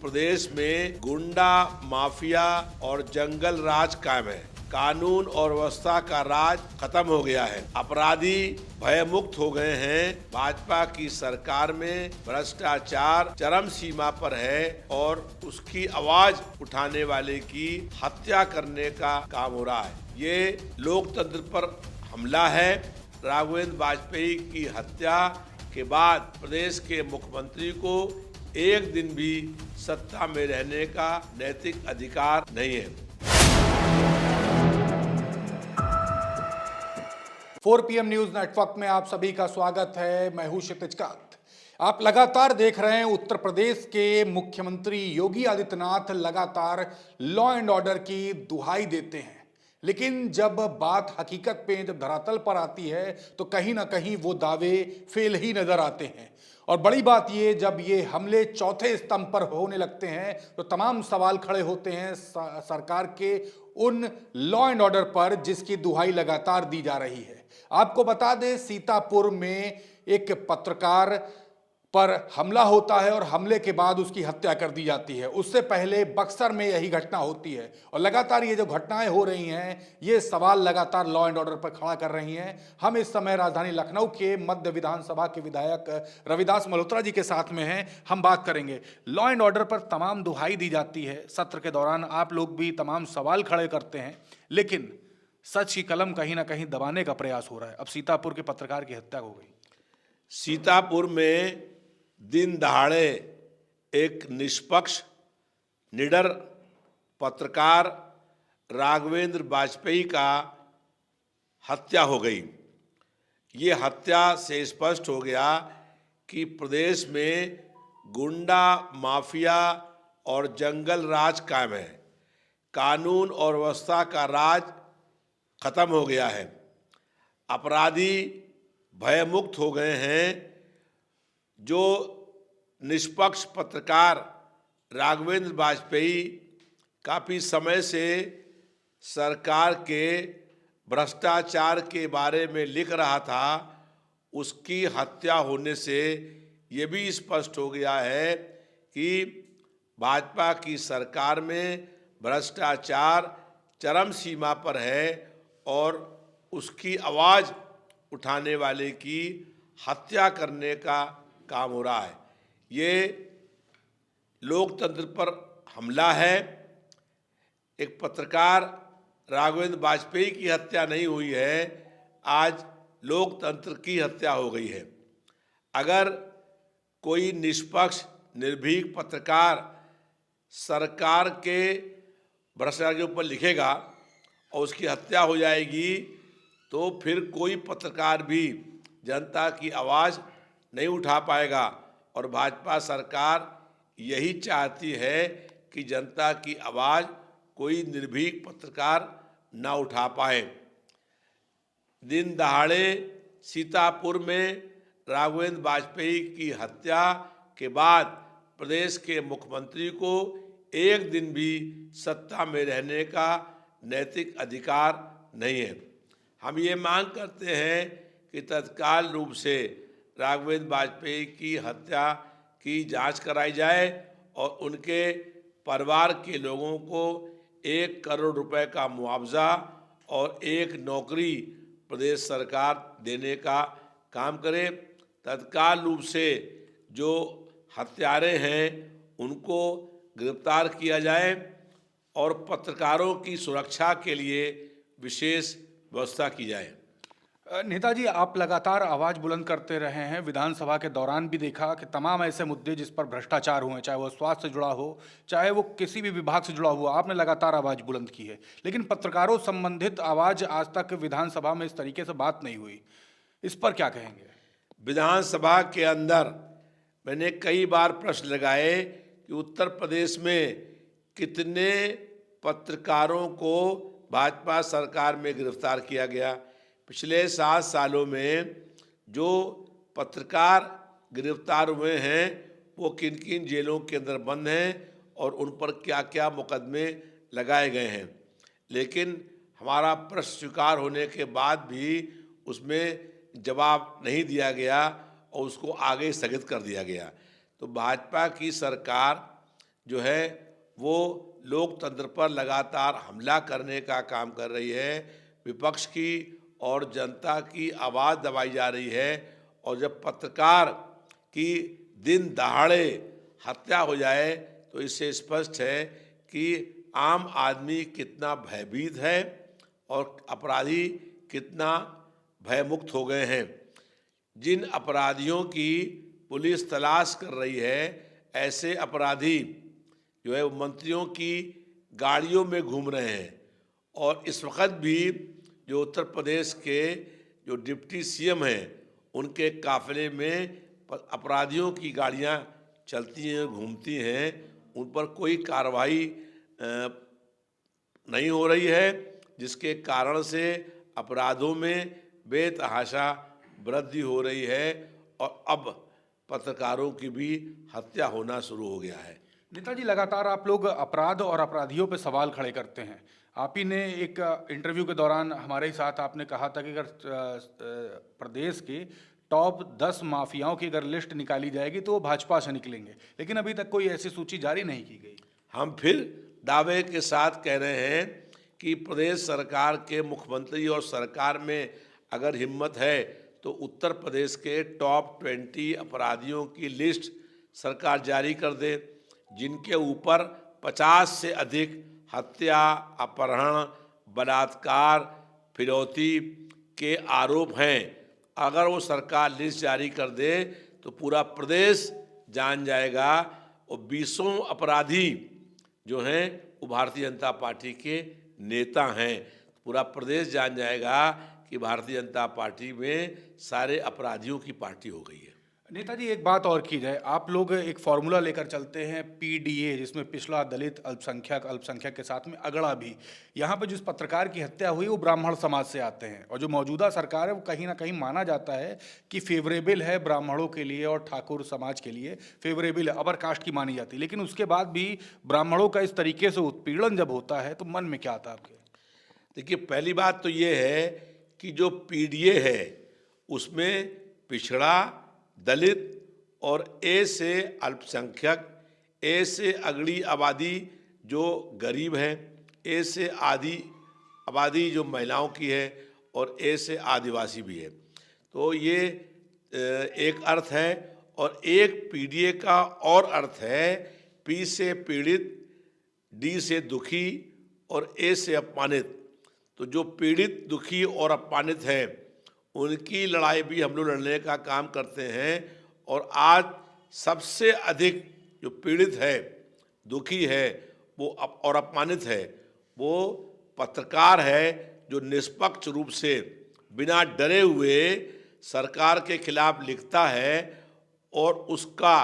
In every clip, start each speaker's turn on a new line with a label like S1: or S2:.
S1: प्रदेश में गुंडा माफिया और जंगल राज कायम है। कानून और व्यवस्था का राज खत्म हो गया है। अपराधी भयमुक्त हो गए हैं। भाजपा की सरकार में भ्रष्टाचार चरम सीमा पर है और उसकी आवाज उठाने वाले की हत्या करने का काम हो रहा है। ये लोकतंत्र पर हमला है। राघवेंद्र वाजपेयी की हत्या के बाद प्रदेश के मुख्यमंत्री को एक दिन भी सत्ता में रहने का नैतिक अधिकार नहीं है।
S2: 4 PM न्यूज नेटवर्क में आप सभी का स्वागत है। मैं हूं क्षितिज कांत। आप लगातार देख रहे हैं उत्तर प्रदेश के मुख्यमंत्री योगी आदित्यनाथ लगातार लॉ एंड ऑर्डर की दुहाई देते हैं, लेकिन जब बात हकीकत पे जब धरातल पर आती है तो कहीं ना कहीं वो दावे फेल ही नजर आते हैं। और बड़ी बात ये, जब ये हमले चौथे स्तंभ पर होने लगते हैं तो तमाम सवाल खड़े होते हैं सरकार के उन लॉ एंड ऑर्डर पर जिसकी दुहाई लगातार दी जा रही है। आपको बता दें, सीतापुर में एक पत्रकार पर हमला होता है और हमले के बाद उसकी हत्या कर दी जाती है। उससे पहले बक्सर में यही घटना होती है और लगातार ये जो घटनाएं हो रही हैं, ये सवाल लगातार लॉ एंड ऑर्डर पर खड़ा कर रही हैं। हम इस समय राजधानी लखनऊ के मध्य विधानसभा के विधायक रविदास मल्होत्रा जी के साथ में हैं। हम बात करेंगे लॉ एंड ऑर्डर पर। तमाम दुहाई दी जाती है सत्र के दौरान, आप लोग भी तमाम सवाल खड़े करते हैं, लेकिन सच की कलम कहीं ना कहीं दबाने का प्रयास हो रहा है। अब सीतापुर के पत्रकार की हत्या हो गई।
S1: सीतापुर में दिन दहाड़े एक निष्पक्ष निडर पत्रकार राघवेंद्र वाजपेयी का हत्या हो गई। ये हत्या से स्पष्ट हो गया कि प्रदेश में गुंडा माफिया और जंगल राज कायम है। कानून और व्यवस्था का राज खत्म हो गया है। अपराधी भयमुक्त हो गए हैं। जो निष्पक्ष पत्रकार राघवेंद्र वाजपेयी काफ़ी समय से सरकार के भ्रष्टाचार के बारे में लिख रहा था, उसकी हत्या होने से ये भी स्पष्ट हो गया है कि भाजपा की सरकार में भ्रष्टाचार चरम सीमा पर है और उसकी आवाज़ उठाने वाले की हत्या करने का काम हो रहा है। ये लोकतंत्र पर हमला है। एक पत्रकार राघवेंद्र वाजपेयी की हत्या नहीं हुई है, आज लोकतंत्र की हत्या हो गई है। अगर कोई निष्पक्ष निर्भीक पत्रकार सरकार के भ्रष्टाचार के ऊपर लिखेगा और उसकी हत्या हो जाएगी तो फिर कोई पत्रकार भी जनता की आवाज़ नहीं उठा पाएगा। और भाजपा सरकार यही चाहती है कि जनता की आवाज़ कोई निर्भीक पत्रकार ना उठा पाए। दिन दहाड़े सीतापुर में राघवेंद्र वाजपेयी की हत्या के बाद प्रदेश के मुख्यमंत्री को एक दिन भी सत्ता में रहने का नैतिक अधिकार नहीं है। हम ये मांग करते हैं कि तत्काल रूप से राघवेंद्र वाजपेयी की हत्या की जांच कराई जाए और उनके परिवार के लोगों को 1 करोड़ रुपए का मुआवजा और एक नौकरी प्रदेश सरकार देने का काम करे। तत्काल रूप से जो हत्यारे हैं उनको गिरफ्तार किया जाए और पत्रकारों की सुरक्षा के लिए विशेष व्यवस्था की जाए।
S2: नेताजी, आप लगातार आवाज बुलंद करते रहे हैं। विधानसभा के दौरान भी देखा कि तमाम ऐसे मुद्दे जिस पर भ्रष्टाचार हुए, चाहे वो स्वास्थ्य से जुड़ा हो, चाहे वो किसी भी विभाग से जुड़ा हुआ, आपने लगातार आवाज बुलंद की है, लेकिन पत्रकारों संबंधित आवाज आज तक विधानसभा में इस तरीके से बात नहीं हुई। इस पर क्या कहेंगे?
S1: विधानसभा के अंदर मैंने कई बार प्रश्न लगाए कि उत्तर प्रदेश में कितने पत्रकारों को भाजपा सरकार में गिरफ्तार किया गया। पिछले 7 सालों में जो पत्रकार गिरफ्तार हुए हैं वो किन किन जेलों के अंदर बंद हैं और उन पर क्या क्या मुकदमे लगाए गए हैं। लेकिन हमारा प्रश्न स्वीकार होने के बाद भी उसमें जवाब नहीं दिया गया और उसको आगे स्थगित कर दिया गया। तो भाजपा की सरकार जो है वो लोकतंत्र पर लगातार हमला करने का काम कर रही है। विपक्ष की और जनता की आवाज़ दबाई जा रही है, और जब पत्रकार की दिन दहाड़े हत्या हो जाए तो इससे स्पष्ट है कि आम आदमी कितना भयभीत है और अपराधी कितना भयमुक्त हो गए हैं। जिन अपराधियों की पुलिस तलाश कर रही है, ऐसे अपराधी जो है वो मंत्रियों की गाड़ियों में घूम रहे हैं, और इस वक्त भी जो उत्तर प्रदेश के जो डिप्टी सीएम हैं उनके काफिले में अपराधियों की गाड़ियां चलती हैं, घूमती हैं, उन पर कोई कार्रवाई नहीं हो रही है, जिसके कारण से अपराधों में बेतहाशा वृद्धि हो रही है, और अब पत्रकारों की भी हत्या होना शुरू हो गया है।
S2: नेताजी, लगातार आप लोग अपराध और अपराधियों पे सवाल खड़े करते हैं। आप ही ने एक इंटरव्यू के दौरान हमारे साथ आपने कहा था कि अगर प्रदेश के टॉप 10 माफियाओं की अगर लिस्ट निकाली जाएगी तो वो भाजपा से निकलेंगे, लेकिन अभी तक कोई ऐसी सूची जारी नहीं की गई।
S1: हम फिर दावे के साथ कह रहे हैं कि प्रदेश सरकार के मुख्यमंत्री और सरकार में अगर हिम्मत है तो उत्तर प्रदेश के टॉप 20 अपराधियों की लिस्ट सरकार जारी कर दे, जिनके ऊपर 50 से अधिक हत्या, अपहरण, बलात्कार, फिरौती के आरोप हैं। अगर वो सरकार लिस्ट जारी कर दे तो पूरा प्रदेश जान जाएगा, और 20 अपराधी जो हैं वो भारतीय जनता पार्टी के नेता हैं। पूरा प्रदेश जान जाएगा कि भारतीय जनता पार्टी में सारे अपराधियों की पार्टी हो गई है।
S2: नेताजी, एक बात और की जाए, आप लोग एक फॉर्मूला लेकर चलते हैं पीडीए, जिसमें पिछड़ा, दलित, अल्पसंख्यक के साथ में अगड़ा भी। यहाँ पे जिस पत्रकार की हत्या हुई वो ब्राह्मण समाज से आते हैं, और जो मौजूदा सरकार है वो कहीं ना कहीं माना जाता है कि फेवरेबल है ब्राह्मणों के लिए और ठाकुर समाज के लिए, फेवरेबल है, अपर कास्ट की मानी जाती है। लेकिन उसके बाद भी ब्राह्मणों का इस तरीके से उत्पीड़न जब होता है तो मन में क्या आता है आपके?
S1: देखिए, पहली बात तो ये है कि जो पीडीए है उसमें पिछड़ा, दलित और ए से अल्पसंख्यक, ए से अगड़ी आबादी जो गरीब है, ए से आधी आबादी जो महिलाओं की है, और ए से आदिवासी भी है। तो ये एक अर्थ है, और एक पीडीए का और अर्थ है पी से पीड़ित, डी से दुखी और ए से अपमानित। तो जो पीड़ित, दुखी और अपमानित है उनकी लड़ाई भी हम लोग लड़ने का काम करते हैं, और आज सबसे अधिक जो पीड़ित है, दुखी है वो और अपमानित है, वो पत्रकार है जो निष्पक्ष रूप से बिना डरे हुए सरकार के खिलाफ लिखता है, और उसका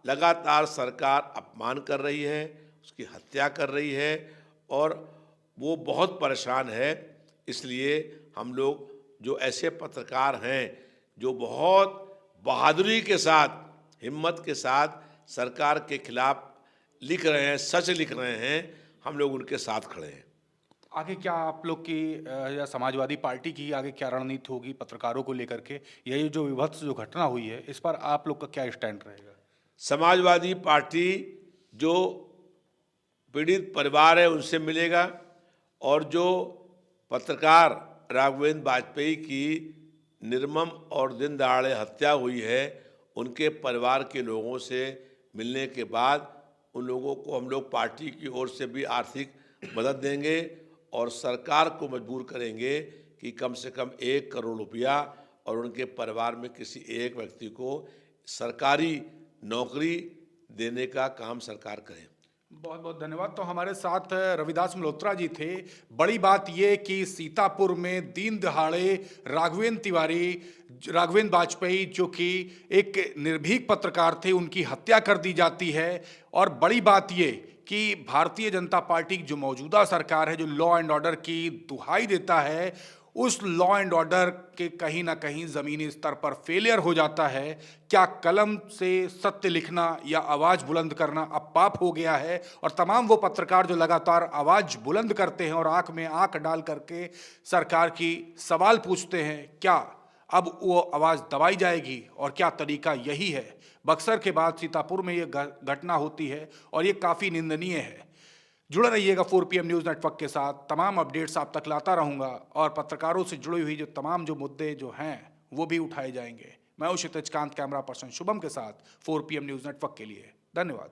S1: लगातार सरकार अपमान कर रही है, उसकी हत्या कर रही है, और वो बहुत परेशान है। इसलिए हम लोग जो ऐसे पत्रकार हैं जो बहुत बहादुरी के साथ, हिम्मत के साथ सरकार के खिलाफ लिख रहे हैं, सच लिख रहे हैं, हम लोग उनके साथ खड़े हैं।
S2: आगे क्या आप लोग की या समाजवादी पार्टी की आगे क्या रणनीति होगी पत्रकारों को लेकर के? ये जो विभत्स जो घटना हुई है इस पर आप लोग का क्या स्टैंड रहेगा?
S1: समाजवादी पार्टी जो पीड़ित परिवार है उनसे मिलेगा, और जो पत्रकार राघवेंद्र वाजपेयी की निर्मम और दिन दहाड़े हत्या हुई है उनके परिवार के लोगों से मिलने के बाद उन लोगों को हम लोग पार्टी की ओर से भी आर्थिक मदद देंगे, और सरकार को मजबूर करेंगे कि कम से कम 1 करोड़ रुपया और उनके परिवार में किसी एक व्यक्ति को सरकारी नौकरी देने का काम सरकार करे।
S2: बहुत बहुत धन्यवाद। तो हमारे साथ रविदास मल्होत्रा जी थे। बड़ी बात यह कि सीतापुर में दीन दहाड़े राघवेंद्र वाजपेयी जो कि एक निर्भीक पत्रकार थे, उनकी हत्या कर दी जाती है। और बड़ी बात यह कि भारतीय जनता पार्टी की जो मौजूदा सरकार है, जो लॉ एंड ऑर्डर की दुहाई देता है, उस लॉ एंड ऑर्डर के कहीं ना कहीं ज़मीनी स्तर पर फेलियर हो जाता है। क्या कलम से सत्य लिखना या आवाज़ बुलंद करना अब पाप हो गया है? और तमाम वो पत्रकार जो लगातार आवाज़ बुलंद करते हैं और आंख में आंख डाल करके सरकार की सवाल पूछते हैं, क्या अब वो आवाज़ दबाई जाएगी और क्या तरीका यही है? बक्सर के बाद सीतापुर में ये घटना होती है और ये काफ़ी निंदनीय है। जुड़े रहिएगा 4 PM न्यूज़ नेटवर्क के साथ। तमाम अपडेट्स आप तक लाता रहूँगा और पत्रकारों से जुड़ी हुई जो तमाम मुद्दे जो हैं वो भी उठाए जाएंगे। मैं हूं क्षितिज कांत, कैमरा पर्सन शुभम के साथ 4 PM न्यूज़ नेटवर्क के लिए। धन्यवाद।